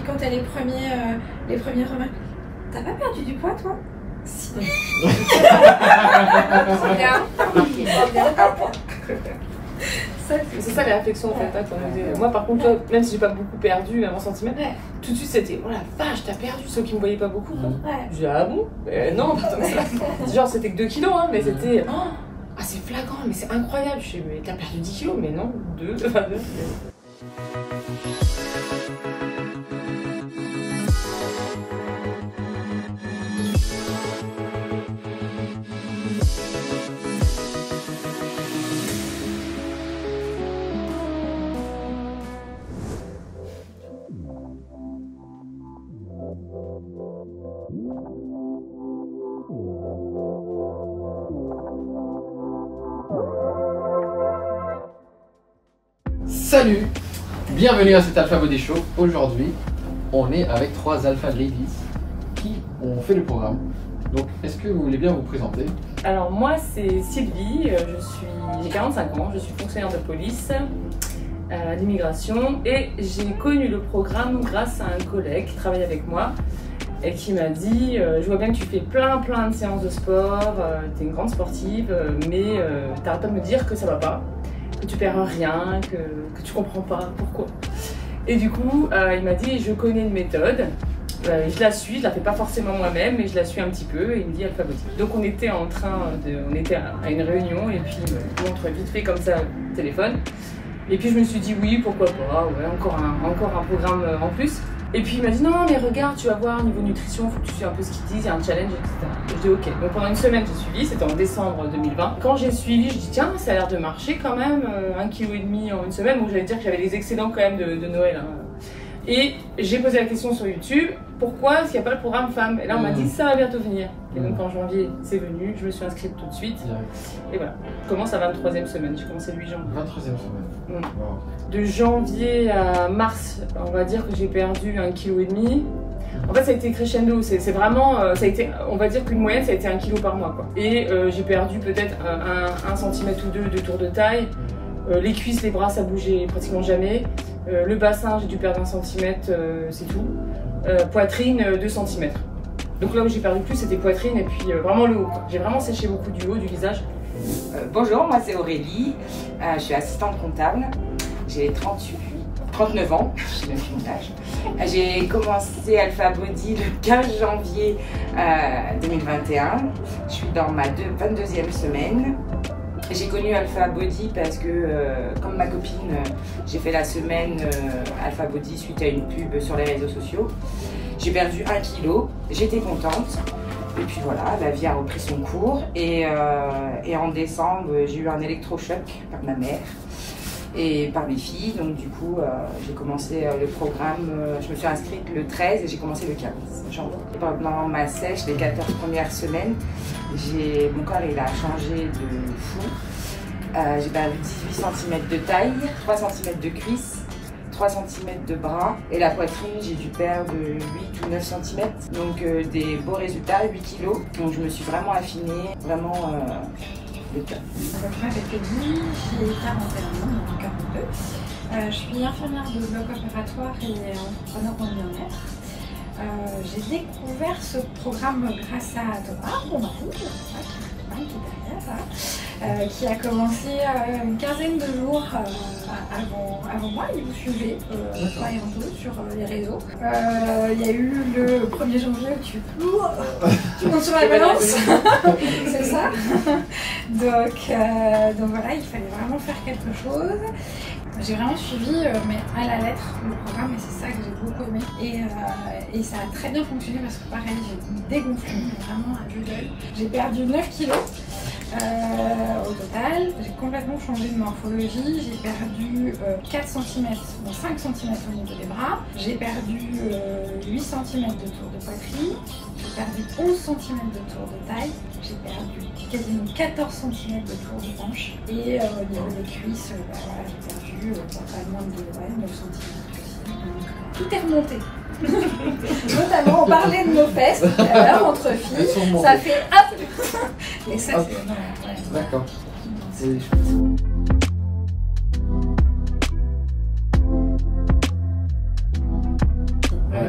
quand t'as les premiers remarques. T'as pas perdu du poids, toi? Si. C'est ça les réflexions en fait. Moi par contre, toi, même si j'ai pas beaucoup perdu, même en centimètres, tout de suite c'était oh la vache, t'as perdu, ceux qui me voyaient pas beaucoup. Je dis ah bon? Non, pas tant que ça. Genre c'était que 2 kilos, hein, mais c'était ah c'est flagrant, mais c'est incroyable. Je dis mais t'as perdu 10 kilos, mais non, 2. Salut, bienvenue à cet Alpha Body Show. Aujourd'hui, on est avec 3 Alpha Ladies qui ont fait le programme. Donc, est-ce que vous voulez bien vous présenter? Alors moi c'est Sylvie, j'ai 45 ans, je suis fonctionnaire de police d'immigration et j'ai connu le programme grâce à un collègue qui travaille avec moi et qui m'a dit je vois bien que tu fais plein de séances de sport, tu es une grande sportive, mais t'arrêtes pas de me dire que ça va pas, que tu perds rien, que tu comprends pas pourquoi. Et du coup il m'a dit je connais une méthode. Je la suis, je la fais pas forcément moi-même, mais je la suis un petit peu et il me dit Alpha Body. Donc on était à une réunion et puis il me montre vite fait comme ça le téléphone. Et puis je me suis dit oui, pourquoi pas, ouais, encore un programme en plus. Et puis il m'a dit non mais regarde, tu vas voir, niveau nutrition, faut que tu suives un peu ce qu'ils disent, il y a un challenge, etc. Et je dis ok. Donc pendant une semaine j'ai suivi, c'était en décembre 2020. Quand j'ai suivi, je dis tiens, ça a l'air de marcher quand même, 1,5 kg en une semaine. Donc j'allais dire que j'avais les excédents quand même de Noël. Hein. Et j'ai posé la question sur YouTube, pourquoi est-ce qu'il n'y a pas le programme femme? Et là on m'a dit ça va bientôt venir. Et donc en janvier c'est venu, je me suis inscrite tout de suite. Et voilà, je commence à 23e semaine, j'ai commencé le 8 janvier. 23e semaine. Wow. De janvier à mars, on va dire que j'ai perdu 1,5 kg. En fait ça a été crescendo, c'est vraiment, ça a été, on va dire qu'une moyenne ça a été 1 kg par mois quoi. Et j'ai perdu peut-être 1 cm ou 2 de tour de taille. Les cuisses, les bras ça bougeait pratiquement jamais. Le bassin, j'ai dû perdre 1 cm, c'est tout. Poitrine, 2 cm. Donc là où j'ai perdu le plus, c'était poitrine et puis vraiment le haut. J'ai vraiment séché beaucoup du haut, du visage. Bonjour, moi c'est Aurélie. Je suis assistante comptable. J'ai 39 ans, je sais même plus mon âge. J'ai commencé Alpha Body le 15 janvier 2021. Je suis dans ma 22e semaine. J'ai connu Alpha Body parce que, comme ma copine, j'ai fait la semaine Alpha Body suite à une pub sur les réseaux sociaux. J'ai perdu 1 kg, j'étais contente. Et puis voilà, la vie a repris son cours. Et en décembre, j'ai eu un électrochoc par ma mère et par mes filles. Donc du coup, j'ai commencé le programme, je me suis inscrite le 13 et j'ai commencé le 15 janvier. Pendant ma sèche, les 14 premières semaines, mon corps il a changé de fou. J'ai perdu 18 cm de taille, 3 cm de cuisse, 3 cm de bras et la poitrine j'ai dû perdre 8 ou 9 cm. Donc des beaux résultats, 8 kg. Donc je me suis vraiment affinée, vraiment le top. Je m'appelle Kelly, j'ai 41 ans, donc 42. Je suis infirmière de bloc opératoire et entrepreneur en bien-être. J'ai découvert ce programme grâce à Thomas, mon mari, qui est derrière, qui a commencé une quinzaine de jours avant moi. Il vous suivait, toi et Anto, sur les réseaux. Il y a eu le 1er janvier où tu montes sur la balance, c'est ça. Donc voilà, il fallait vraiment faire quelque chose. J'ai vraiment suivi, mais à la lettre, le programme et c'est ça que j'ai beaucoup aimé. Et ça a très bien fonctionné parce que pareil, j'ai dégonflé, vraiment à vue d'œil. J'ai perdu 9 kilos au total. J'ai complètement changé de morphologie. J'ai perdu 4 cm, bon 5 cm au niveau des bras. J'ai perdu 8 cm de tour de poitrine. J'ai perdu 11 cm de tour de taille. J'ai perdu quasiment 14 cm de tour de hanche. Et au niveau des cuisses, voilà, j'ai perdu pas moins de 9 cm aussi. Donc tout est remonté. Notamment, on parlait de nos fesses, entre filles, ça fait hop. Et ça, c'est vraiment. Ouais. D'accord. C'est chouette.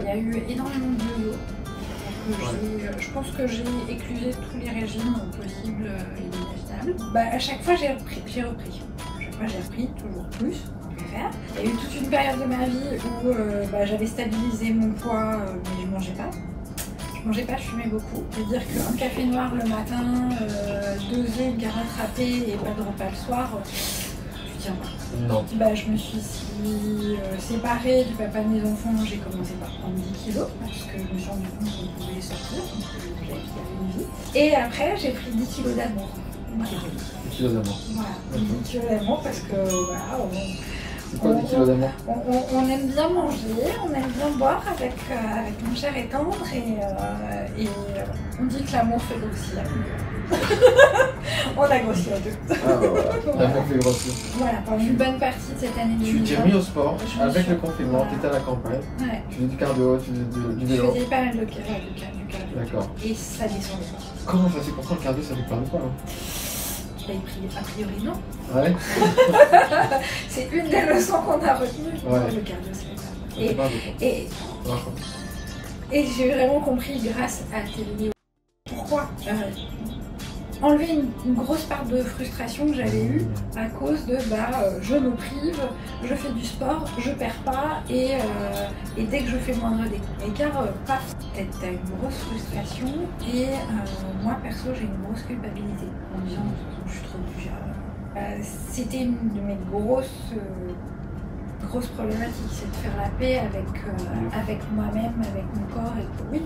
Il y a eu énormément de yo-yo. Je pense que j'ai éclusé tous les régimes possibles et imaginables. À chaque fois, j'ai repris. À chaque fois, j'ai repris toujours plus. Il y a eu toute une période de ma vie où j'avais stabilisé mon poids, mais je mangeais pas. Je fumais beaucoup. C'est-à-dire qu'un café noir le matin, 2 œufs, carottes râpées et pas de repas le soir, tu tiens pas. Non. Je me suis séparée du papa de mes enfants, j'ai commencé par prendre 10 kilos parce que je me suis rendu compte qu'on pouvait sortir, donc qu'il y avait une vie. Et après, j'ai pris 10 kilos d'amour. Voilà. 10 kilos d'amour. Voilà, 10 kilos d'amour parce que voilà, c'est quoi 10 kilos d'amour? On aime bien manger, on aime bien boire avec mon cher et tendre et on dit que l'amour fait grossir. On a grossi à deux. Ah voilà, l'amour fait grossir. Voilà, pendant une bonne partie de cette année 2020. Tu t'es remis au sport, avec le confinement, tu étais à la campagne, tu faisais du cardio, tu faisais du vélo. Je faisais pas mal de cardio. D'accord. Et ça descendait pas. Comment ça c'est pourtant le cardio ça dépend de quoi hein? A priori non. Ouais. C'est une des leçons qu'on a retenues. Ouais. Le cardio c'est pas ça. Et j'ai vraiment compris grâce à tes vidéos pourquoi enlever une grosse part de frustration que j'avais eue à cause de je me prive, je fais du sport, je perds pas et dès que je fais moindre écart, paf, t'as une grosse frustration et moi perso j'ai une grosse culpabilité en disant je suis trop dure. C'était une de mes grosses problématique, c'est de faire la paix avec moi-même, avec mon corps. Et oui,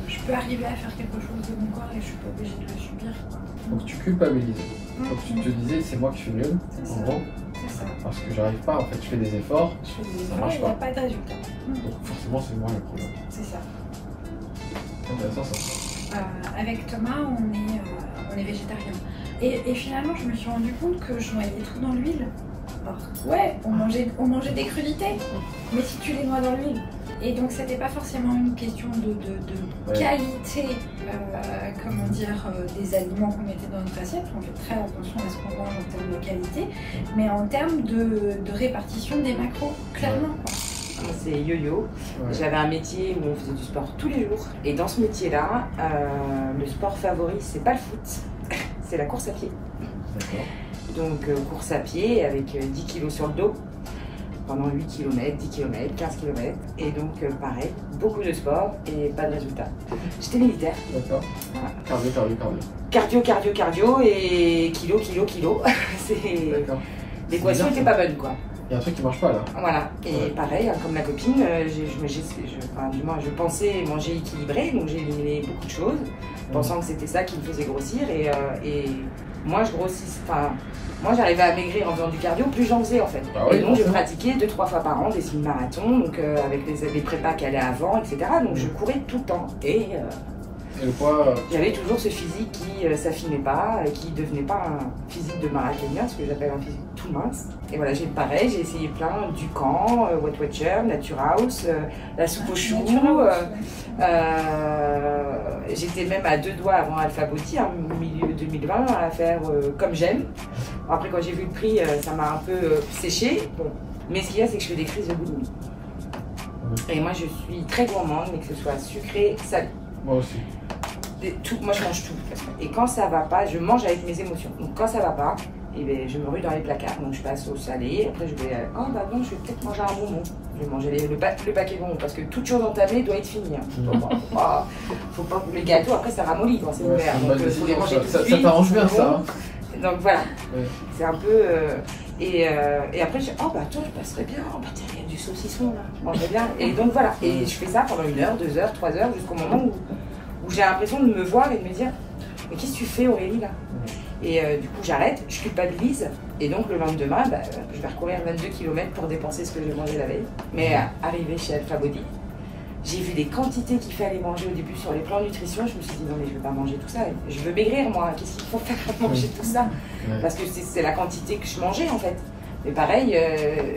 je peux arriver à faire quelque chose de mon corps et je suis pas obligée de le subir. Quoi. Donc tu culpabilisais. Donc tu te disais c'est moi qui suis nul, en gros. C'est ça. Parce que j'arrive pas, en fait je fais des efforts, ça marche il pas. n'y a pas de résultat. Donc forcément c'est moi le problème. C'est ça. Intéressant ça. Avec Thomas, on est végétarien. Et finalement, je me suis rendu compte que je noyais tout dans l'huile. Ouais, on mangeait des crudités, mais si tu les noies dans l'huile. Et donc c'était pas forcément une question de qualité, des aliments qu'on mettait dans notre assiette. On fait très attention à ce qu'on mange en termes de qualité, mais en termes de répartition des macros, clairement. Quoi. C'est yo-yo. Ouais. J'avais un métier où on faisait du sport tous les jours. Et dans ce métier-là, le sport favori, c'est pas le foot, c'est la course à pied. D'accord. Donc course à pied avec 10 kg sur le dos pendant 8 km, 10 km, 15 km. Et donc pareil, beaucoup de sport et pas de résultat. J'étais militaire. D'accord. Voilà. Cardio et kilo. L'équation n'était pas bonne quoi. Il y a un truc qui marche pas là. Voilà. Et pareil, comme ma copine, je pensais manger équilibré, donc j'ai éliminé beaucoup de choses, pensant que c'était ça qui me faisait grossir. Et moi, moi j'arrivais à maigrir en faisant du cardio, plus j'en faisais en fait. Ah oui, et donc je pratiquais 2-3 fois par an des semi-marathons, donc avec les prépas qui allaient avant, etc. Donc je courais tout le temps. Et le poids, j'avais toujours ce physique qui s'affinait pas, qui devenait pas un physique de marathonien, ce que j'appelle un physique tout mince. Et voilà, j'ai essayé plein, du camp, Weight Watcher, Nature House, la soupe aux choux. J'étais même à 2 doigts avant Alpha Body, au milieu 2020, à faire comme j'aime. Bon, après, quand j'ai vu le prix, ça m'a un peu séché. Bon. Mais ce qu'il y a, c'est que je fais des crises de boulimie. Et moi, je suis très gourmande, mais que ce soit sucré, salé. Moi aussi. Moi je mange tout. Et quand ça va pas, je mange avec mes émotions. Donc quand ça va pas, je me rue dans les placards. Donc je passe au salé. Après je vais, non, je vais peut-être manger un bonbon. Je vais manger le paquet de bonbons parce que toute chose entamée doit être finie. Faut pas les gâteaux. Après ça ramollit quand c'est ouvert. Donc faut les manger tout de suite. Ça t'arrange bien ça. Donc voilà. C'est un peu. Et après je attends, je passerai bien. Il y a du saucisson là. Je mangerai bien. Et donc voilà. Et je fais ça pendant 1 heure, 2 heures, 3 heures jusqu'au moment où j'ai l'impression de me voir et de me dire mais qu'est-ce que tu fais Aurélie là? Et du coup j'arrête, je culpabilise et donc le lendemain je vais recourir 22 km pour dépenser ce que j'ai mangé la veille. Mais arrivé chez Alpha Body, j'ai vu les quantités qu'il fallait manger au début sur les plans nutrition, je me suis dit non mais je ne veux pas manger tout ça, je veux maigrir moi, qu'est-ce qu'il faut faire pour manger tout ça? Parce que c'est la quantité que je mangeais en fait. Mais pareil,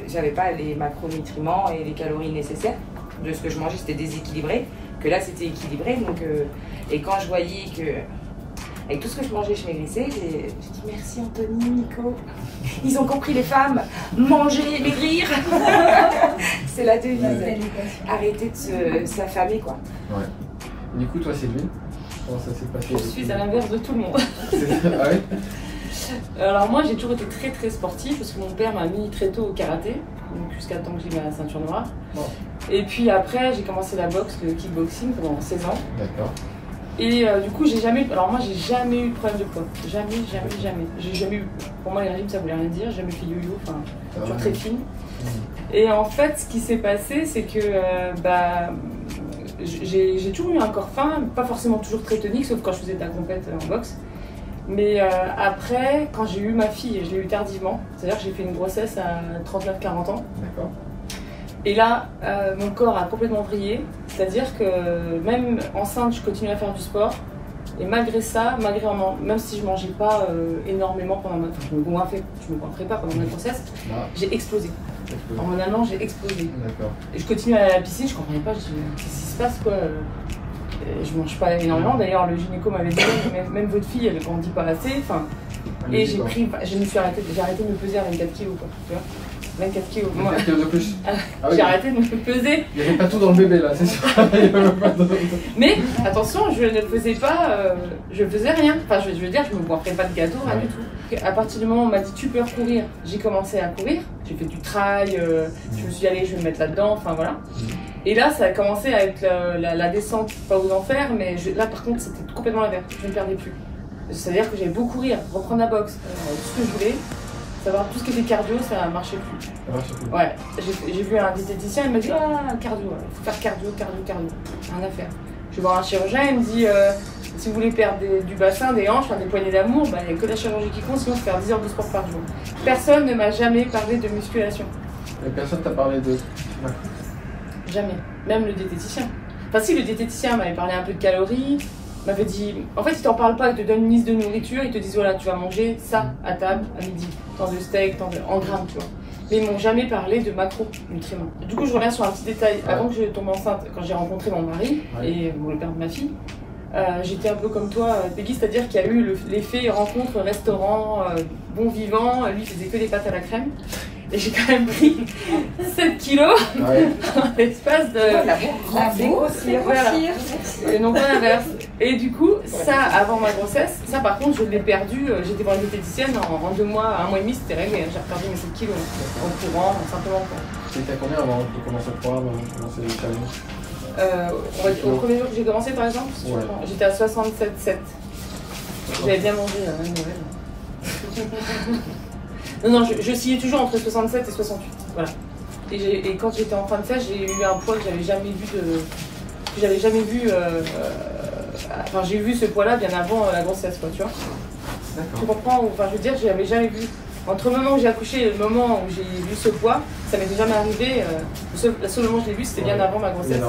j'avais pas les macronutriments et les calories nécessaires de ce que je mangeais, c'était déséquilibré. Que là c'était équilibré donc et quand je voyais que avec tout ce que je mangeais, je maigrissais. J'ai dit merci Anthony, Nico. Ils ont compris les femmes, manger, maigrir. C'est la devise. Arrêter de s'affamer quoi. Ouais. Du coup, toi, Sylvie, comment ça s'est passé? Je suis à l'inverse de tout le monde. Ah ouais? Alors moi j'ai toujours été très très sportive parce que mon père m'a mis très tôt au karaté, donc jusqu'à temps que j'ai ma ceinture noire. Bon. Et puis après j'ai commencé la boxe, le kickboxing pendant 16 ans. D'accord. Et du coup j'ai jamais eu de problème de poids. Jamais. J'ai jamais eu, pour moi les régimes ça voulait rien dire, j'ai jamais fait yo-yo, enfin toujours très fine. Et en fait ce qui s'est passé c'est que j'ai toujours eu un corps fin, pas forcément toujours très tonique, sauf quand je faisais de la compète en boxe. Mais après, quand j'ai eu ma fille, je l'ai eu tardivement, c'est-à-dire que j'ai fait une grossesse à 39-40 ans. D'accord. Et là, mon corps a complètement vrillé, c'est-à-dire que même enceinte, je continuais à faire du sport. Et malgré ça, même si je mangeais pas énormément pendant ma... Enfin, je me goinfrais pas pendant ma grossesse, j'ai explosé. Hormonalement, j'ai explosé. D'accord. Et je continuais à aller à la piscine, je comprenais pas, je me disais, qu'est-ce qui se passe quoi? Je mange pas énormément, d'ailleurs le gynéco m'avait dit même votre fille elle grandit pas assez, enfin, et j'ai arrêté de me peser à 24 kilos quoi, tu vois, 24 kilos. 24 kilos de plus. J'ai arrêté de me peser. Il n'y avait pas tout dans le bébé là, c'est sûr. Mais attention, je ne faisais pas, je faisais rien, enfin je veux dire, je me goinfrais pas de gâteau, rien du tout. À partir du moment où on m'a dit tu peux courir, j'ai commencé à courir, j'ai fait du trail, je me suis dit allez je vais me mettre là-dedans, enfin voilà. Et là, ça a commencé à être la descente, pas aux enfers, mais là par contre, c'était complètement l'inverse. Je ne perdais plus. C'est-à-dire que j'allais beaucoup courir, reprendre la boxe, tout ce que je voulais. Savoir tout ce qui était cardio, ça ne marchait plus. Ça marchait plus. Ouais, j'ai vu un diététicien, il m'a dit ah, cardio, il faut faire cardio. Rien à faire. Je vais voir un chirurgien, il me dit si vous voulez perdre du bassin, des hanches, des poignées d'amour, il n'y a que la chirurgie qui compte, sinon il faut faire 10 heures de sport par jour. Personne ne m'a jamais parlé de musculation. Et personne t'a parlé de. Jamais. Même le diététicien. Enfin si, le diététicien m'avait parlé un peu de calories, m'avait dit... En fait, ils t'en parlent pas, ils te donnent une liste de nourriture, ils te disent voilà, tu vas manger ça à table, à midi, tant de steak, en grammes, tu vois. Mais ils m'ont jamais parlé de macronutriments. Du coup, je reviens sur un petit détail. Avant que je tombe enceinte, quand j'ai rencontré mon mari et le père de ma fille, j'étais un peu comme toi, Peggy, c'est-à-dire qu'il y a eu l'effet rencontre, restaurant, bon vivant, lui il faisait que des pâtes à la crème. Et j'ai quand même pris 7 kilos en l'espace de... Et non pas l'inverse. Et du coup, ça, avant ma grossesse, ça par contre, je l'ai perdu. J'étais voir une diététicienne en 2 mois, 1 mois et demi, c'était réglé. J'ai perdu mes 7 kilos en courant, simplement. C'était à combien avant de commencer le programme, avant de commencer les challenges? Au premier jour que j'ai commencé, par exemple, j'étais à 67,7. J'avais bien mangé, la même nouvelle. Non, je sillais toujours entre 67 et 68, voilà. Et quand j'étais en fin de sèche, j'ai eu un poids que j'avais jamais vu enfin, j'ai vu ce poids-là bien avant la grossesse, quoi, tu vois. Tu comprends? Enfin, je veux dire, je l'avais jamais vu. Entre le moment où j'ai accouché et le moment où j'ai vu ce poids, ça m'était jamais arrivé. Le seul moment où je l'ai vu, c'était bien avant ma grossesse.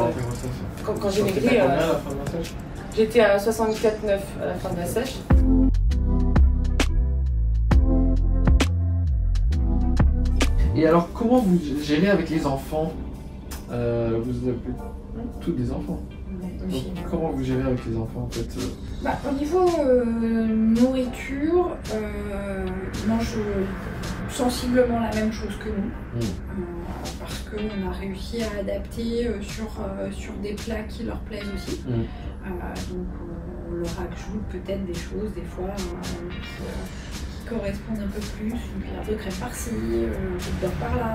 Quand j'ai maigri, j'étais à 64,9 à la fin de la sèche. Et alors, comment vous gérez avec les enfants? Vous avez toutes des enfants. Donc, comment vous gérez avec les enfants en fait? Au niveau nourriture, ils mangent sensiblement la même chose que nous. Parce qu'on a réussi à adapter sur des plats qui leur plaisent aussi. Donc on leur ajoute peut-être des choses, des fois, qui correspondent un peu plus, une cuillère de crème par-ci, un peu de beurre par-là,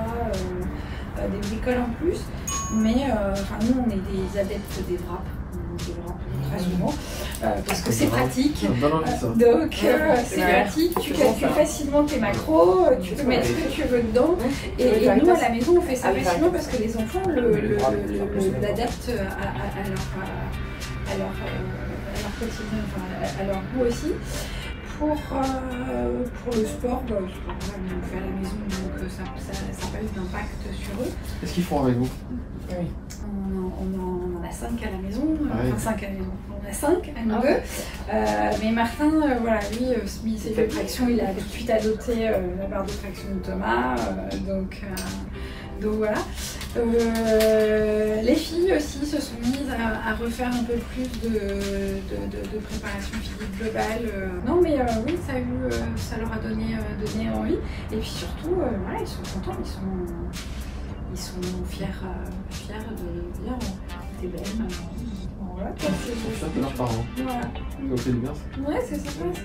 des bricoles en plus. Mais nous, on est des adeptes des wraps. Très souvent, parce que c'est pratique. Donc c'est pratique, tu calcules facilement tes macros, tu peux mettre ce que tu veux dedans. Et nous à la maison on fait ça facilement parce que les enfants l'adaptent à leur quotidien, à leur goût aussi. Pour le sport, on le fait à la maison, donc ça n'a pas eu d'impact sur eux. Qu'est-ce qu'ils font avec vous? Oui. On en a 5 à la maison, enfin 5 à la maison, on a 5 à nous deux. Mais Martin, lui, ses jeux de traction, il a tout de suite adopté la barre de traction de Thomas, donc voilà. Les filles aussi se sont mises à refaire un peu plus de préparation physique globale. Non mais oui, ça leur a donné envie. Et puis surtout, voilà, ils sont contents, ils sont fiers de dire t'es belle maman. Voilà, quoi, Ils sont fiers de leurs parents. Voilà. Donc c'est bien ça. Ouais, c'est sympa ça.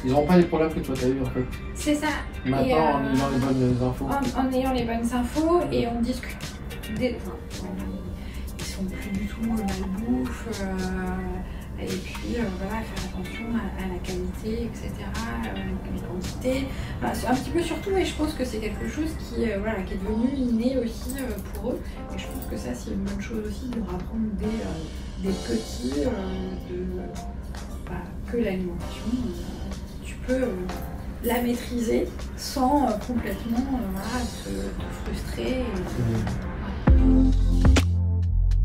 Ils n'auront pas les problèmes que toi t'as eu en fait. C'est ça. Maintenant Et, en ayant les bonnes infos. En ayant les bonnes infos et on discute. Ils sont plus du tout malbouffe. Et puis voilà, faire attention à la qualité, etc., les quantités. Enfin, un petit peu surtout, et je pense que c'est quelque chose qui est devenu inné aussi pour eux. Et je pense que ça, c'est une bonne chose aussi de leur apprendre des petits que l'alimentation, tu peux la maîtriser sans complètement te frustrer.